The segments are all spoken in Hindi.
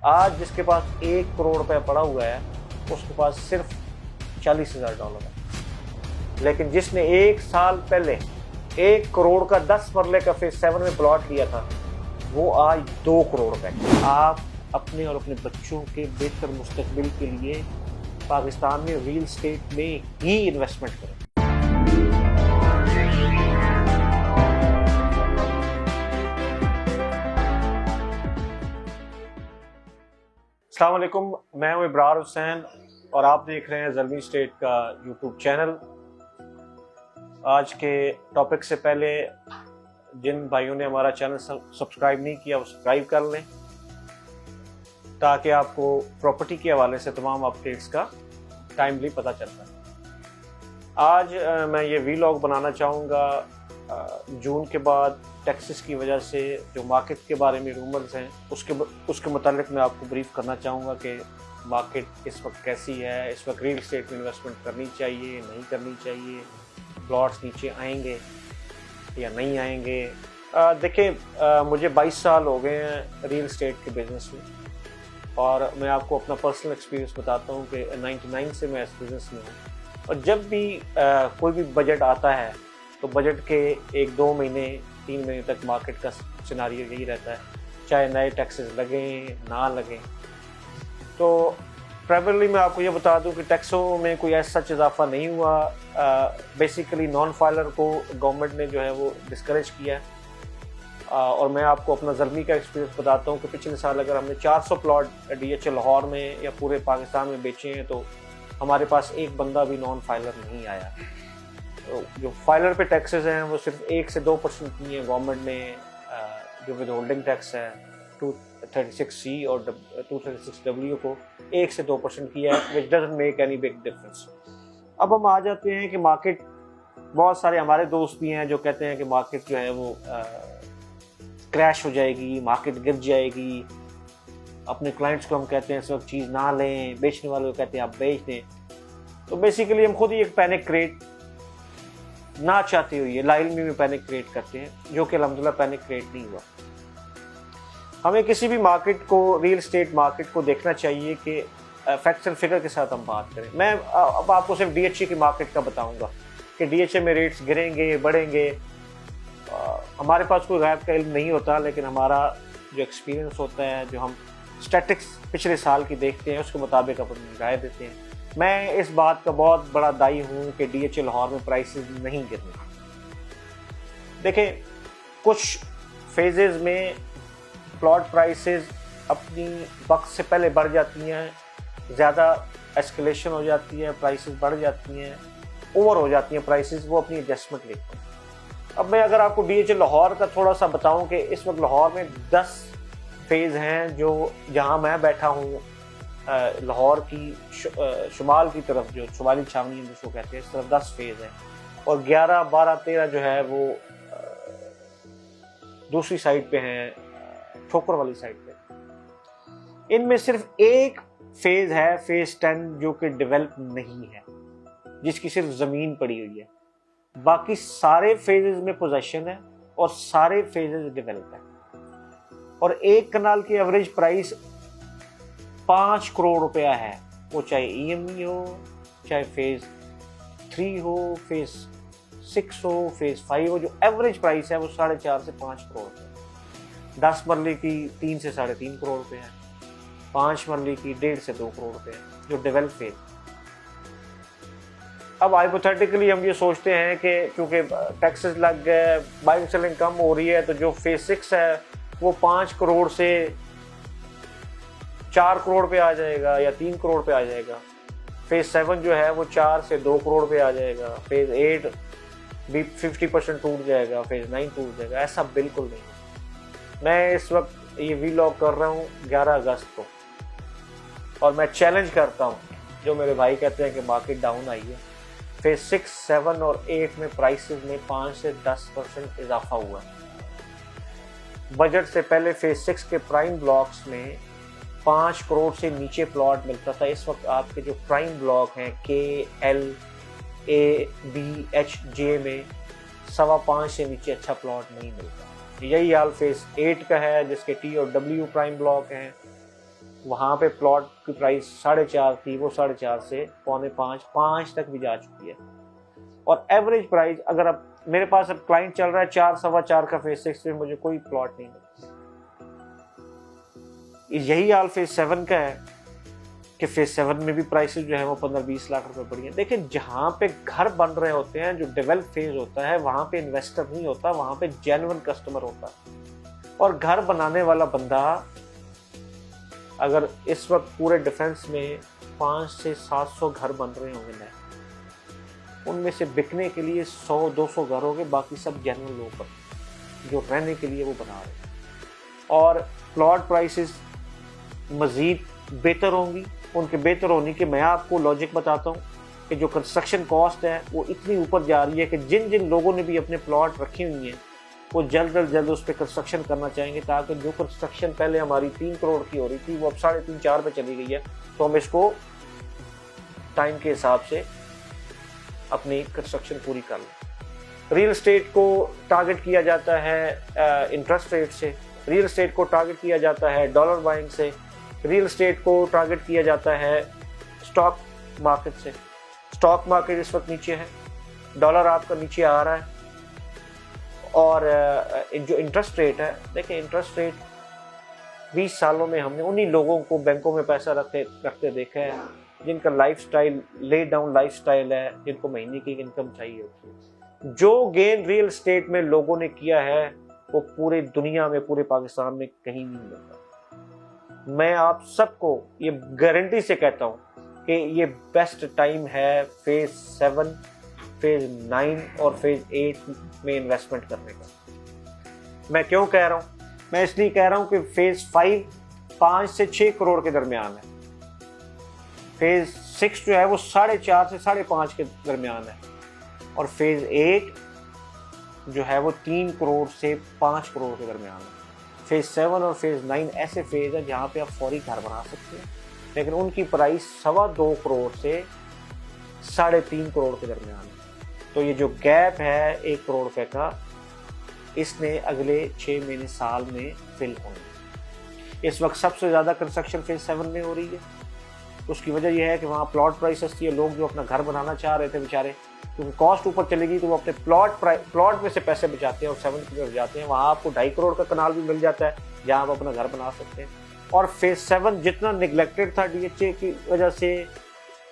आज जिसके पास 1 करोड़ रुपया पड़ा हुआ है उसके पास सिर्फ $40,000 है, लेकिन जिसने 1 साल पहले 1 करोड़ का 10 मरले का फेज 7 में प्लॉट लिया था वो आज 2 करोड़ रुपए। आप अपने और अपने बच्चों के बेहतर मुस्तकबिल के लिए पाकिस्तान में रियल एस्टेट में ही इन्वेस्टमेंट करें। अस्सलाम वालेकुम, मैं हूं इब्रार हुसैन और आप देख रहे हैं ज़ल्मी स्टेट का यूट्यूब चैनल। आज के टॉपिक से पहले जिन भाइयों ने हमारा चैनल सब्सक्राइब नहीं किया वो सब्सक्राइब कर लें ताकि आपको प्रॉपर्टी के हवाले से तमाम अपडेट्स का टाइमली पता चलता है। आज मैं ये वीलॉग बनाना चाहूँगा जून के बाद टैक्सेस की वजह से जो मार्केट के बारे में रूमर्स हैं उसके मुतालिक मैं आपको ब्रीफ करना चाहूँगा कि मार्केट इस वक्त कैसी है, इस वक्त रियल एस्टेट में इन्वेस्टमेंट करनी चाहिए नहीं करनी चाहिए, प्लॉट्स नीचे आएंगे या नहीं आएंगे। देखिए मुझे 22 साल हो गए हैं रियल एस्टेट के बिज़नेस में और मैं आपको अपना पर्सनल एक्सपीरियंस बताता हूँ कि 99 से मैं इस बिज़नेस में हूँ। और जब भी कोई भी बजट आता है तो बजट के 1-2 महीने 3 महीने तक मार्केट का सिनारियो यही रहता है, चाहे नए टैक्सेस लगें ना लगें। तो प्राइमरली मैं आपको ये बता दूं कि टैक्सों में कोई ऐसा इजाफा नहीं हुआ। बेसिकली नॉन फाइलर को गवर्नमेंट ने जो है वो डिस्करेज किया है। और मैं आपको अपना ज़ल्मी का एक्सपीरियंस बताता हूँ कि पिछले साल अगर हमने 400 प्लॉट DHA लाहौर में या पूरे पाकिस्तान में बेचे हैं तो हमारे पास एक बंदा भी नॉन फाइलर नहीं आया। तो जो फाइलर पे टैक्सेस हैं वो सिर्फ 1 से 2% की है। गवर्नमेंट ने जो विद होल्डिंग टैक्स है 236C और 236W को 1 से 2% किया है, विच doesn't make any big difference. अब हम आ जाते हैं कि मार्केट, बहुत सारे हमारे दोस्त भी हैं जो कहते हैं कि मार्केट जो है वो क्रैश हो जाएगी, मार्केट गिर जाएगी। अपने क्लाइंट्स को हम कहते हैं इस वक्त चीज़ ना लें, बेचने वालों को कहते हैं आप बेच दें। तो बेसिकली हम खुद ही एक पैनिक क्रिएट ना चाहते हुए लाइल में पैनिक क्रिएट करते हैं, जो कि अल्हम्दुलिल्लाह पैनिक क्रिएट नहीं हुआ। हमें किसी भी मार्केट को, रियल एस्टेट मार्केट को देखना चाहिए कि फैक्ट्स एंड फिगर के साथ हम बात करें। मैं अब आपको सिर्फ DHA की मार्केट का बताऊंगा कि DHA में रेट्स गिरेंगे बढ़ेंगे। हमारे पास कोई गायब का इल्म नहीं होता, लेकिन हमारा जो एक्सपीरियंस होता है, जो हम स्टैटिक्स पिछले साल की देखते हैं उसके मुताबिक अपनी राय देते हैं। मैं इस बात का बहुत बड़ा दाई हूँ कि DHA लाहौर में प्राइसेस नहीं गिरने। देखें, कुछ फेजेस में प्लॉट प्राइसेस अपनी वक्त से पहले बढ़ जाती हैं, ज़्यादा एस्केलेशन हो जाती है, प्राइसेस बढ़ जाती हैं, ओवर हो जाती हैं प्राइसेस, वो अपनी एडजस्टमेंट लेते हैं। अब मैं अगर आपको DHA लाहौर का थोड़ा सा बताऊं कि इस वक्त लाहौर में 10 फेज़ हैं, जो जहां मैं बैठा हूं लाहौर की शुमाल की तरफ, जो शुमाली छावनी जिसको कहते हैं, इस तरफ 10 फेज़ हैं और 11, 12, 13 जो है वो दूसरी साइड पे हैं, ठोकर वाली साइड पे। इनमें सिर्फ एक फेज़ है, फेज़ 10, जो कि डेवलप नहीं है, जिसकी सिर्फ ज़मीन पड़ी हुई है। बाकी सारे फेजेस में पोजेशन है और सारे फेजेस डेवलप है। और एक कनाल की एवरेज प्राइस 5 करोड़ रुपया है, वो चाहे EME हो, चाहे फेज 3 हो, फेज 6 हो, फेज 5 हो। जो एवरेज प्राइस है वो 4.5 से 5 करोड़ रुपये। 10 मरले की 3 से 3.5 करोड़ रुपये है, 5 मरले की 1.5 से 2 करोड़ रुपये है, जो डेवलप फेज। अब हाइपोथेटिकली हम ये सोचते हैं कि क्योंकि टैक्सेस लग गए, बाइंग सेलिंग कम हो रही है, तो जो फेज 6 है वो 5 करोड़ से 4 करोड़ पे आ जाएगा या 3 करोड़ पे आ जाएगा। फेज 7 जो है वो 4 से 2 करोड़ पे आ जाएगा। फेज 8 भी 50% टूट जाएगा, फेज 9 टूट जाएगा। ऐसा बिल्कुल नहीं। मैं इस वक्त ये वीलॉग कर रहा हूँ 11 अगस्त को और मैं चैलेंज करता हूँ जो मेरे भाई कहते हैं कि मार्केट डाउन आई है, फेज 6, 7 और 8 में प्राइसेस में 5 से 10% इजाफा हुआ है। बजट से पहले फेज 6 के प्राइम ब्लॉक्स में 5 करोड़ से नीचे प्लॉट मिलता था। इस वक्त आपके जो प्राइम ब्लॉक हैं K, L, A, B, H, J में 5.25 से नीचे अच्छा प्लॉट नहीं मिलता। यही हाल फेज 8 का है, जिसके T और W प्राइम ब्लॉक हैं। वहाँ पे प्लॉट की प्राइस 4.5 थी, वो 4.5 से 4.25-5 तक भी जा चुकी है। और एवरेज प्राइस अगर अब मेरे पास अब क्लाइंट चल रहा है 4-4.25 का फेज 6 में, मुझे कोई प्लॉट नहीं मिलता। यही हाल फेज 7 का है कि फेज 7 में भी प्राइसेस जो है वो 15-20 लाख रुपए बढ़ी है। देखिए, जहाँ पे घर बन रहे होते हैं, जो डेवलप फेज होता है, वहाँ पे इन्वेस्टर नहीं होता, वहाँ पे जेन्युइन कस्टमर होता है। और घर बनाने वाला बंदा अगर इस वक्त पूरे डिफेंस में 500 से 700 घर बन रहे होंगे नए, उनमें से बिकने के लिए 100-200 घर होंगे, बाकी सब जेन्युइन लोग जो रहने के लिए वो बना रहे हैं। और प्लॉट प्राइसेस मज़ीद बेहतर होंगी। उनके बेहतर होने के मैं आपको लॉजिक बताता हूँ कि जो कंस्ट्रक्शन कॉस्ट है वो इतनी ऊपर जा रही है कि जिन जिन लोगों ने भी अपने प्लॉट रखे हुए हैं वो जल्द अज जल्द उस पर कंस्ट्रक्शन करना चाहेंगे, ताकि जो कंस्ट्रक्शन पहले हमारी 3 करोड़ की हो रही थी वो अब 3.5-4 पे चली गई है, तो हम इसको टाइम के हिसाब से अपनी कंस्ट्रक्शन पूरी कर लें। रियल एस्टेट को टारगेट किया जाता है इंटरेस्ट रेट से, रियल एस्टेट को टारगेट किया जाता है डॉलर बाइंग से, रियल एस्टेट को टारगेट किया जाता है स्टॉक मार्केट से। स्टॉक मार्केट इस वक्त नीचे है, डॉलर आपका नीचे आ रहा है। और जो इंटरेस्ट रेट है, देखिए इंटरेस्ट रेट 20 सालों में हमने उन्हीं लोगों को बैंकों में पैसा रखते देखा है जिनका लाइफस्टाइल ले डाउन लाइफस्टाइल है, जिनको महीने की इनकम चाहिए होती है। जो गेन रियल एस्टेट में लोगों ने किया है वो पूरे दुनिया में, पूरे पाकिस्तान में कहीं नहीं मिलता। मैं आप सबको ये गारंटी से कहता हूँ कि ये बेस्ट टाइम है फेज 7, फेज 9 और फेज 8 में इन्वेस्टमेंट करने का। मैं क्यों कह रहा हूँ? मैं इसलिए कह रहा हूँ कि फेज 5 से 6 करोड़ के दरमियान है, फेज 6 जो है वो 4.5 से 5.5 के दरमियान है, और फेज 8 जो है वो 3 करोड़ से 5 करोड़ के दरमियान है। फेज 7 और फेज 9 ऐसे फेज है जहाँ पे आप फौरी घर बना सकते हैं, लेकिन उनकी प्राइस 2.25 करोड़ से 3.5 करोड़ के दरमियान है। तो ये जो गैप है 1 करोड़ रुपए का, इसने अगले 6 महीने साल में फिल होंगे। इस वक्त सबसे ज़्यादा कंस्ट्रक्शन फेज 7 में हो रही है। उसकी वजह यह है कि वहाँ प्लॉट प्राइस सस्ती है। लोग जो अपना घर बनाना चाह रहे थे बेचारे, क्योंकि कॉस्ट ऊपर चलेगी तो वो अपने प्लॉट में से पैसे बचाते हैं और 7 की तरफ जाते हैं। वहाँ आपको 2.5 करोड़ का कनाल भी मिल जाता है जहाँ आप अपना घर बना सकते हैं। और फेज 7 जितना निगलेक्टेड था DHA की वजह से,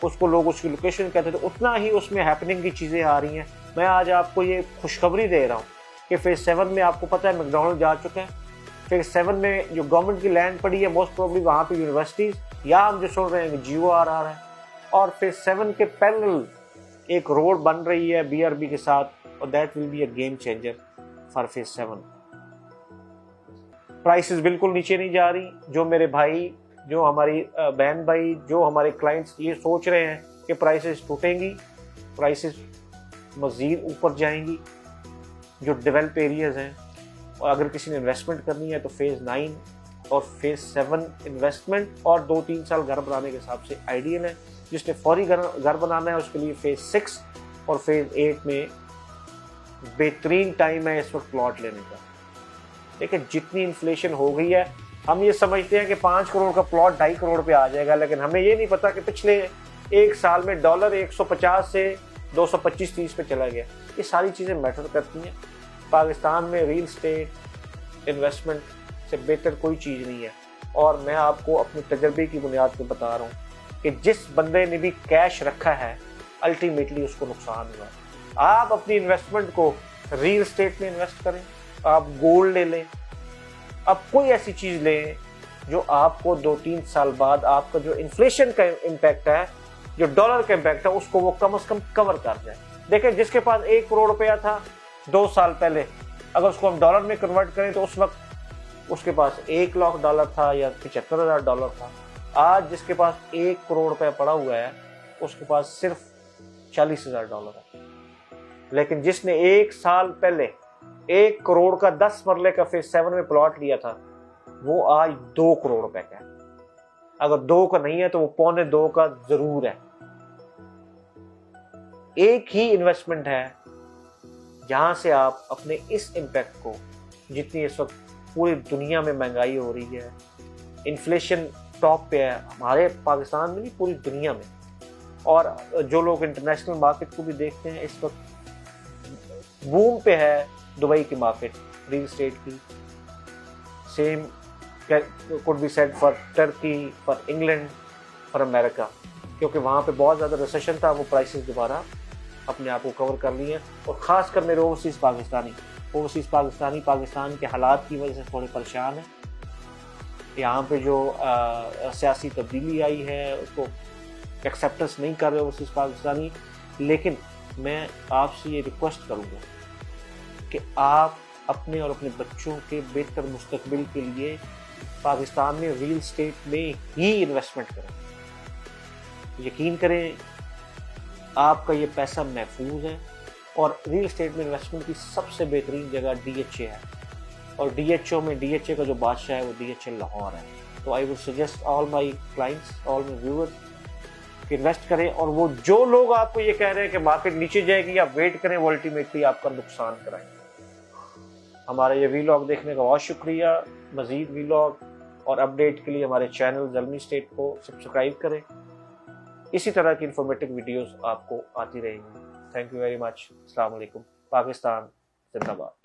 उसको लोग उसकी लोकेशन कहते थे, उतना ही उसमें हैपनिंग की चीज़ें आ रही हैं। मैं आज आपको ये खुशखबरी दे रहा हूँ कि फेज 7 में आपको पता है मैकडॉनल्ड जा चुके हैं। फेज 7 में जो गवर्नमेंट की लैंड पड़ी है, मोस्ट प्रोबेबली वहाँ पे यूनिवर्सिटीज़, या हम जो सुन रहे हैं जियो आ रहा है। और फेज 7 के पैरेलल एक रोड बन रही है BRB के साथ, और that will be a game changer for phase 7। Prices बिल्कुल नीचे नहीं जा रही। जो मेरे भाई, जो हमारी बहन भाई, जो हमारे क्लाइंट्स ये सोच रहे हैं कि प्राइसेस टूटेंगी, प्राइसेस मज़ीद ऊपर जाएंगी। जो डेवलप एरियाज़ हैं, और अगर किसी ने इन्वेस्टमेंट करनी है तो फेज़ 9 और फेज़ 7 इन्वेस्टमेंट और 2-3 साल घर बनाने के हिसाब से आइडियल है। जिसने फौरी घर बनाना है उसके लिए फेज़ 6 और फेज़ 8 में बेहतरीन टाइम है इस वक्त प्लॉट लेने का। देखिए, जितनी इन्फ्लेशन हो गई है, हम ये समझते हैं कि 5 करोड़ का प्लॉट 2.5 करोड़ पे आ जाएगा, लेकिन हमें ये नहीं पता कि पिछले 1 साल में डॉलर 150 से 225-30 पे चला गया। ये सारी चीज़ें मैटर करती हैं। पाकिस्तान में रियल एस्टेट इन्वेस्टमेंट से बेहतर कोई चीज़ नहीं है। और मैं आपको अपने तजर्बे की बुनियाद पर बता रहा हूँ कि जिस बंदे ने भी कैश रखा है, अल्टीमेटली उसको नुकसान हुआ है। आप अपनी इन्वेस्टमेंट को रियल एस्टेट में इन्वेस्ट करें, आप गोल्ड ले लें, अब कोई ऐसी चीज़ लें जो आपको 2-3 साल बाद आपका जो इन्फ्लेशन का इम्पैक्ट है, जो डॉलर का इम्पैक्ट है, उसको वो कम से कम कवर कर जाए। देखिए, जिसके पास 1 करोड़ रुपया था 2 साल पहले, अगर उसको हम डॉलर में कन्वर्ट करें तो उस वक्त उसके पास $1,00,000 था या $75,000 था। आज जिसके पास 1 करोड़ रुपया पड़ा हुआ है उसके पास सिर्फ $40,000 है। लेकिन जिसने 1 साल पहले 1 करोड़ का 10 मरले का फेज 7 में प्लॉट लिया था, वो आज 2 करोड़ रुपए का है। अगर 2 का नहीं है तो वो 1.25 का जरूर है। एक ही इन्वेस्टमेंट है जहां से आप अपने इस इम्पैक्ट को, जितनी इस वक्त पूरी दुनिया में महंगाई हो रही है, इन्फ्लेशन टॉप पे है, हमारे पाकिस्तान में नहीं पूरी दुनिया में। और जो लोग इंटरनेशनल मार्केट को भी देखते हैं, इस वक्त बूम पे है दुबई की मार्केट रियल एस्टेट की। Same could be said for Turkey, for England, for America, क्योंकि वहाँ पे बहुत ज़्यादा रिसेशन था, वो प्राइसेस दोबारा अपने आप को कवर कर लिए हैं। और ख़ास कर मेरे ओवरसीज़ पाकिस्तानी पाकिस्तान के हालात की वजह से थोड़े परेशान हैं। यहाँ पे जो सियासी तब्दीली आई है उसको एक्सेप्टेंस नहीं कर रहे ओवरसीज़ पाकिस्तानी। लेकिन मैं आपसे ये रिक्वेस्ट करूँगा कि आप अपने और अपने बच्चों के बेहतर मुस्तकबिल के लिए पाकिस्तान में रियल एस्टेट में ही इन्वेस्टमेंट करें। यकीन करें, आपका ये पैसा महफूज है। और रियल एस्टेट में इन्वेस्टमेंट की सबसे बेहतरीन जगह DHA है, और DHO में DHA का जो बादशाह है वो DHA लाहौर है। तो I would suggest all my clients, all my viewers कि इन्वेस्ट करें। और वो जो लोग आपको ये कह रहे हैं कि मार्केट नीचे जाएगी, आप वेट करें, वो अल्टीमेटली आपका नुकसान कराएंगे। हमारा ये वीलॉग देखने का बहुत शुक्रिया। मज़ीद वीलॉग और अपडेट के लिए हमारे चैनल ज़ल्मी स्टेट को सब्सक्राइब करें। इसी तरह की इंफॉर्मेटिव वीडियोस आपको आती रहेंगी। Thank you very much. अस्सलाम वालेकुम। पाकिस्तान जिंदाबाद।